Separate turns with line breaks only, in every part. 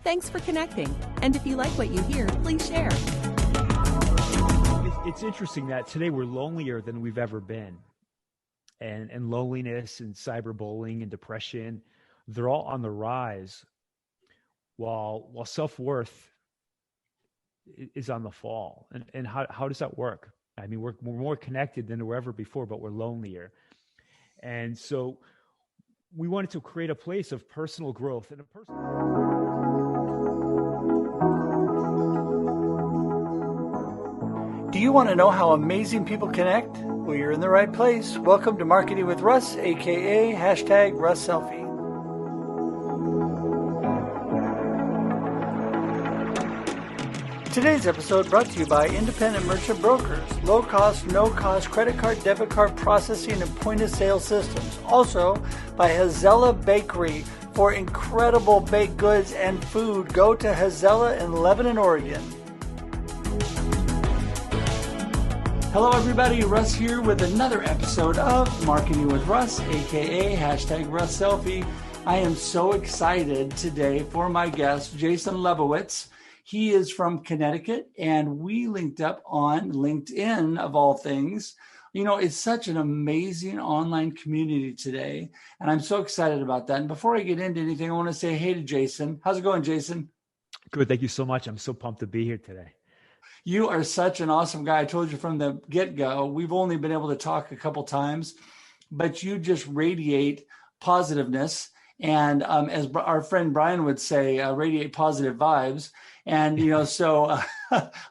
Thanks for connecting. And if you like what you hear, please share.
It's interesting that today we're lonelier than we've ever been. And loneliness and cyberbullying and depression, they're all on the rise, while self-worth is on the fall. And how does that work? I mean, we're more connected than we're ever before, but we're lonelier. And so we wanted to create a place of personal growth and a personal.
Do you want to know how amazing people connect? Well, you're in the right place. Welcome to Marketing with Russ, aka #RussSelfie. Today's episode brought to you by Independent Merchant Brokers. Low cost, no cost credit card, debit card processing and point of sale systems. Also by Hazella Bakery for incredible baked goods and food. Go to Hazella in Lebanon, Oregon. Hello everybody, Russ here with another episode of Marketing with Russ, aka #RussSelfie. I am so excited today for my guest, Jason Lebowitz. He is from Connecticut, and we linked up on LinkedIn, of all things. You know, it's such an amazing online community today, and I'm so excited about that. And before I get into anything, I want to say hey to Jason. How's it going, Jason?
Good. Thank you so much. I'm so pumped to be here today.
You are such an awesome guy. I told you from the get-go, we've only been able to talk a couple times, but you just radiate positiveness. And as our friend Brian would say, radiate positive vibes. And, you know, so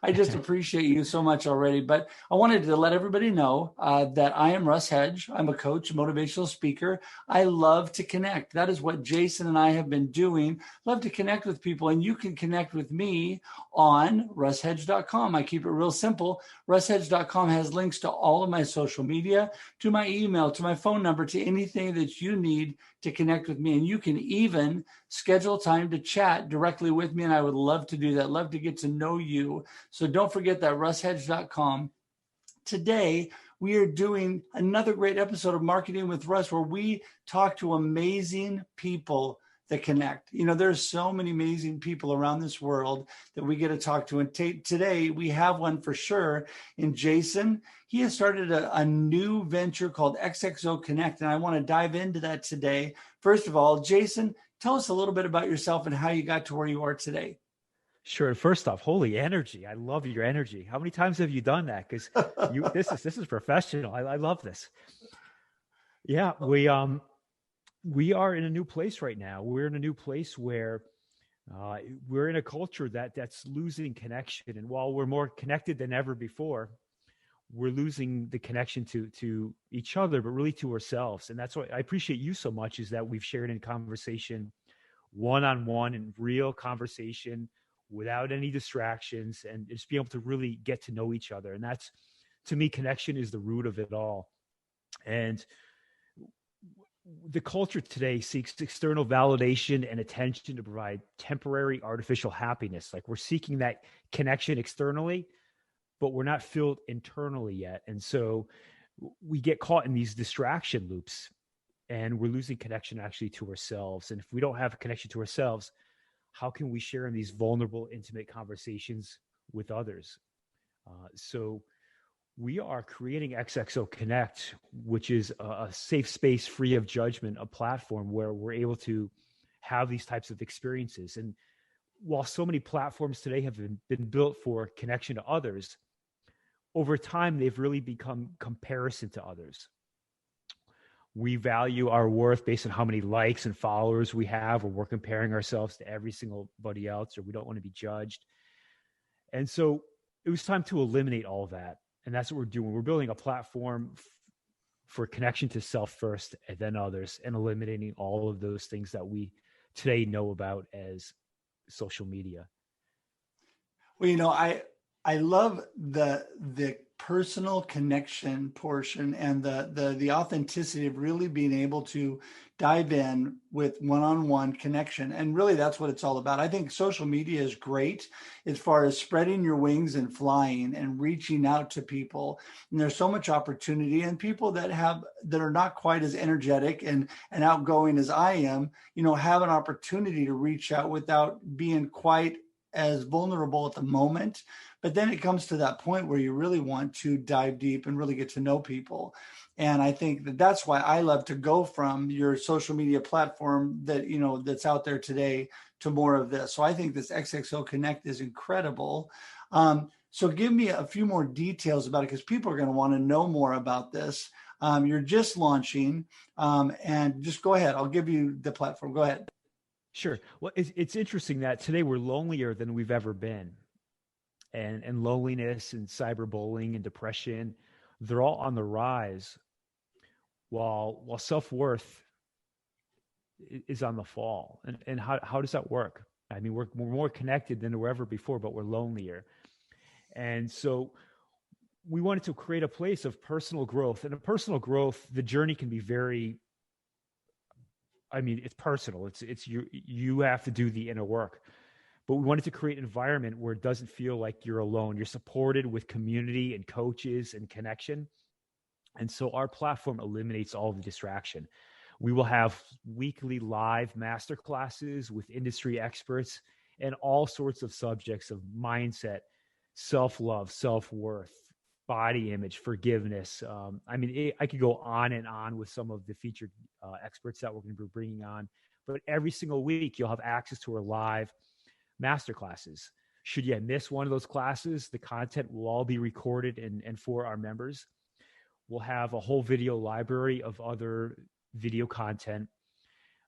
I just appreciate you so much already. But I wanted to let everybody know that I am Russ Hedge. I'm a coach, motivational speaker. I love to connect. That is what Jason and I have been doing. Love to connect with people. And you can connect with me on russhedge.com. I keep it real simple. Russhedge.com has links to all of my social media, to my email, to my phone number, to anything that you need to connect with me. And you can even schedule time to chat directly with me. And I would love to do that. Love to get to know you. So don't forget that, russhedge.com. Today, we are doing another great episode of Marketing with Russ, where we talk to amazing people that connect. You know, there's so many amazing people around this world that we get to talk to. And today we have one for sure in Jason. He has started a new venture called XXO Connect, and I want to dive into that today. First of all, Jason, tell us a little bit about yourself and how you got to where you are today.
Sure. First off, holy energy. I love your energy. How many times have you done that? Because this is professional. I love this. Yeah, we are in a new place right now. We're in a new place where we're in a culture that's losing connection. And while we're more connected than ever before, we're losing the connection to each other, but really to ourselves. And that's why I appreciate you so much, is that we've shared in conversation, one-on-one, and real conversation without any distractions, and just being able to really get to know each other. And that's, to me, connection is the root of it all. And the culture today seeks external validation and attention to provide temporary artificial happiness. Like, we're seeking that connection externally, but we're not filled internally yet. And so we get caught in these distraction loops, and we're losing connection actually to ourselves. And if we don't have a connection to ourselves, how can we share in these vulnerable, intimate conversations with others? So we are creating XXO Connect, which is a safe space, free of judgment, a platform where we're able to have these types of experiences. And while so many platforms today have been built for connection to others, over time, they've really become comparison to others. We value our worth based on how many likes and followers we have, or we're comparing ourselves to every single buddy else, or we don't want to be judged. And so it was time to eliminate all of that. And that's what we're doing. We're building a platform for connection to self first and then others, and eliminating all of those things that we today know about as social media.
Well, you know, I love the personal connection portion and the authenticity of really being able to dive in with one-on-one connection. And really that's what it's all about. I think social media is great as far as spreading your wings and flying and reaching out to people. And there's so much opportunity, and people that are not quite as energetic and outgoing as I am, have an opportunity to reach out without being quite as vulnerable at the moment. But then it comes to that point where you really want to dive deep and really get to know people. And I think that's why I love to go from your social media platform that, that's out there today to more of this. So I think this XXO Connect is incredible. So give me a few more details about it, because people are going to want to know more about this. You're just launching, and just go ahead. I'll give you the platform. Go ahead.
Sure. Well, it's interesting that today we're lonelier than we've ever been. And loneliness and cyberbullying and depression, they're all on the rise, while self-worth is on the fall. And how does that work? I mean, we're more connected than we're ever before, but we're lonelier. And so we wanted to create a place of personal growth. And in personal growth, the journey can be it's personal. It's you have to do the inner work. But we wanted to create an environment where it doesn't feel like you're alone. You're supported with community and coaches and connection. And so our platform eliminates all the distraction. We will have weekly live masterclasses with industry experts and all sorts of subjects of mindset, self-love, self-worth, body image, forgiveness. I could go on and on with some of the featured experts that we're going to be bringing on. But every single week, you'll have access to our live masterclasses. Should you miss one of those classes, the content will all be recorded and for our members. We'll have a whole video library of other video content.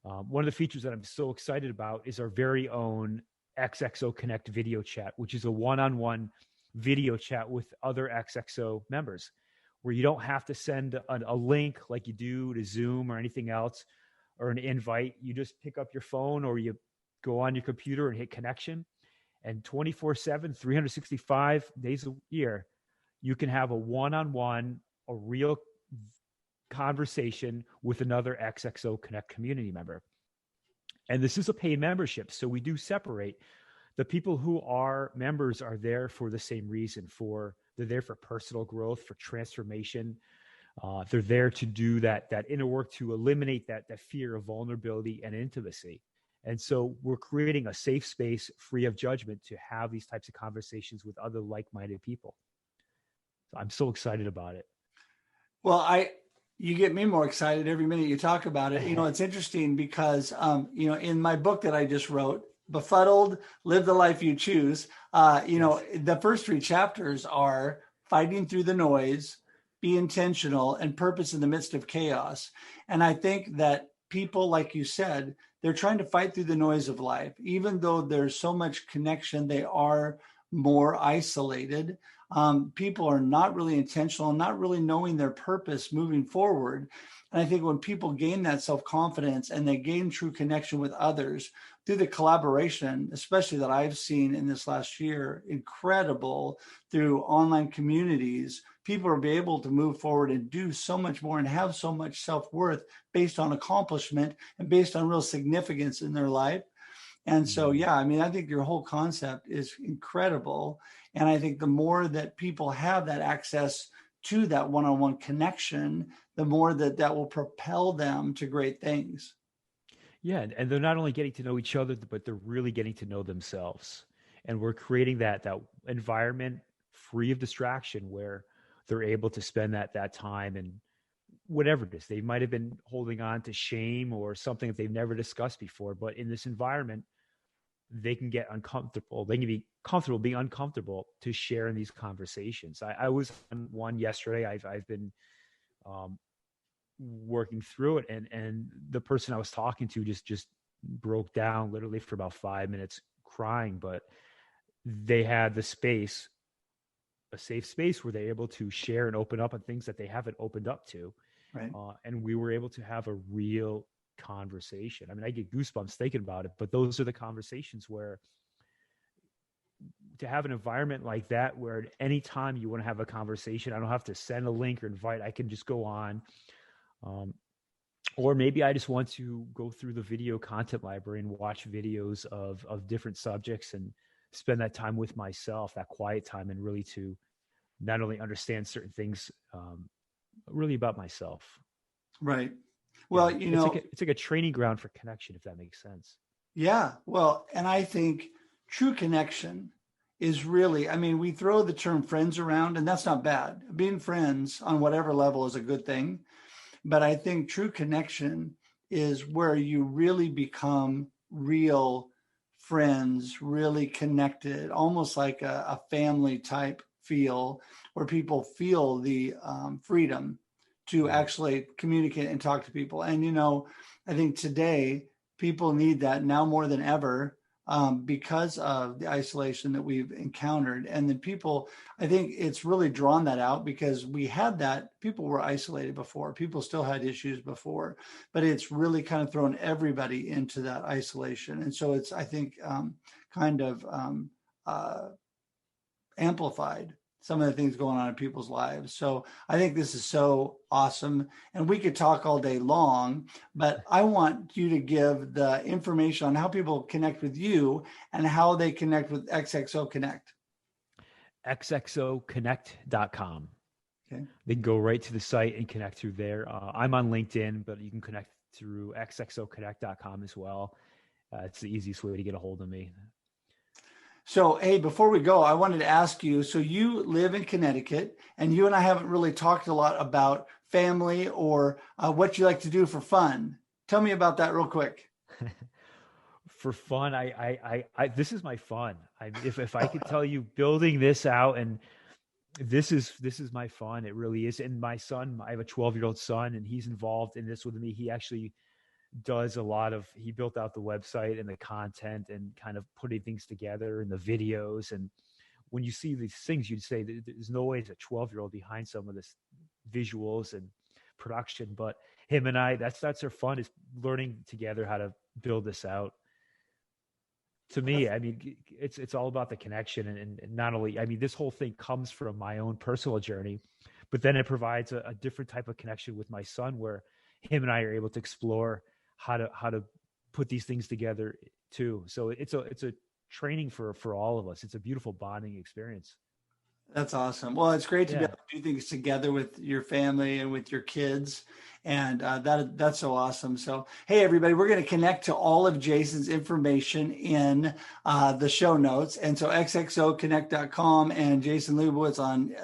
One of the features that I'm so excited about is our very own XXO Connect video chat, which is a one-on-one video chat with other XXO members, where you don't have to send a link like you do to Zoom or anything else, or an invite. You just pick up your phone or you go on your computer and hit connection, and 24/7, 365 days a year, you can have a one-on-one, a real conversation with another XXO Connect community member. And this is a paid membership, so we do separate. The people who are members are there for the same reason. They're there for personal growth, for transformation. They're there to do that inner work, to eliminate that fear of vulnerability and intimacy. And so we're creating a safe space free of judgment to have these types of conversations with other like-minded people. So I'm so excited about it.
Well, you get me more excited every minute you talk about it. It's interesting because, in my book that I just wrote, Befuddled, Live the Life You Choose, the first 3 chapters are fighting through the noise, be intentional, and purpose in the midst of chaos. And I think that people, like you said, they're trying to fight through the noise of life. Even though there's so much connection, they are more isolated. People are not really intentional, not really knowing their purpose moving forward. And I think when people gain that self-confidence and they gain true connection with others through the collaboration, especially that I've seen in this last year, incredible, through online communities, people will be able to move forward and do so much more and have so much self-worth based on accomplishment and based on real significance in their life. And so, I think your whole concept is incredible. And I think the more that people have that access to that one-on-one connection, the more that will propel them to great things.
Yeah. And they're not only getting to know each other, but they're really getting to know themselves. And we're creating that environment free of distraction where they're able to spend that time, and whatever it is, they might have been holding on to shame or something that they've never discussed before, but in this environment, they can get uncomfortable. They can be comfortable being uncomfortable to share in these conversations. I was on one yesterday. I've been working through it, and the person I was talking to just broke down literally for about 5 minutes crying, but they had the space, a safe space where they're able to share and open up on things that they haven't opened up to.
Right.
And we were able to have a real conversation. I mean, I get goosebumps thinking about it, but those are the conversations where to have an environment like that where at any time you want to have a conversation, I don't have to send a link or invite. I can just go on. Or maybe I just want to go through the video content library and watch videos of different subjects and spend that time with myself, that quiet time, and really to not only understand certain things, really about myself.
Right. Well,
it's like a training ground for connection, if that makes sense.
Yeah. Well, and I think true connection is really, we throw the term friends around, and that's not bad. Being friends on whatever level is a good thing. But I think true connection is where you really become real friends, really connected, almost like a family type feel, where people feel the freedom to actually communicate and talk to people. And, I think today people need that now more than ever, because of the isolation that we've encountered. And then people, I think it's really drawn that out, because we had that, people were isolated before, people still had issues before, but it's really kind of thrown everybody into that isolation. And so it's, I think, kind of amplified some of the things going on in people's lives. So I think this is so awesome, and we could talk all day long, but I want you to give the information on how people connect with you and how they connect with XXO Connect.
XXOconnect.com.
Okay.
They can go right to the site and connect through there. I'm on LinkedIn, but you can connect through XXOconnect.com as well. It's the easiest way to get a hold of me.
So, hey, before we go, I wanted to ask you, so you live in Connecticut, and you and I haven't really talked a lot about family or what you like to do for fun. Tell me about that real quick.
For fun, I this is my fun. If I could tell you, building this out, and this is my fun. It really is. And my son, I have a 12-year-old son, and he's involved in this with me. He actually does he built out the website and the content and kind of putting things together and the videos. And when you see these things, you'd say there's no way as a 12-year-old behind some of this visuals and production, but him and I, that's our fun, is learning together how to build this out. To me, it's all about the connection, and not only, this whole thing comes from my own personal journey, but then it provides a different type of connection with my son, where him and I are able to explore how to put these things together too. So it's a training for all of us. It's a beautiful bonding experience.
That's awesome. Well, it's great to be able to do things together with your family and with your kids. And that's so awesome. So, hey, everybody, we're going to connect to all of Jason's information in the show notes. And so xxoconnect.com and Jason Lebowitz on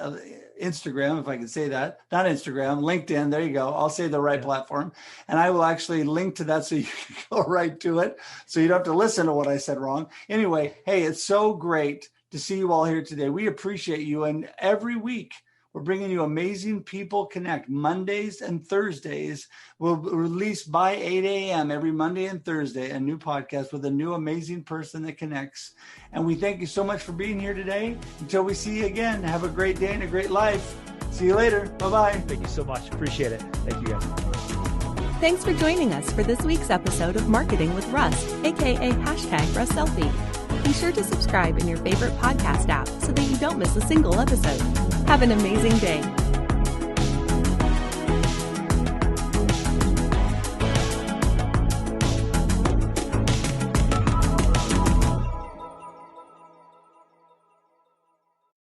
Instagram, if I can say that, not Instagram, LinkedIn. There you go. I'll say the right platform. And I will actually link to that so you can go right to it. So you don't have to listen to what I said wrong. Anyway, hey, it's so great to see you all here today. We appreciate you. And every week we're bringing you amazing people connect. Mondays and Thursdays we'll release by 8 a.m. every Monday and Thursday, a new podcast with a new amazing person that connects. And we thank you so much for being here today. Until we see you again, have a great day and a great life. See you later. Bye-bye.
Thank you so much. Appreciate it. Thank you, guys.
Thanks for joining us for this week's episode of Marketing with Russ, aka #RussSelfie. Be sure to subscribe in your favorite podcast app so that you don't miss a single episode. Have an amazing day.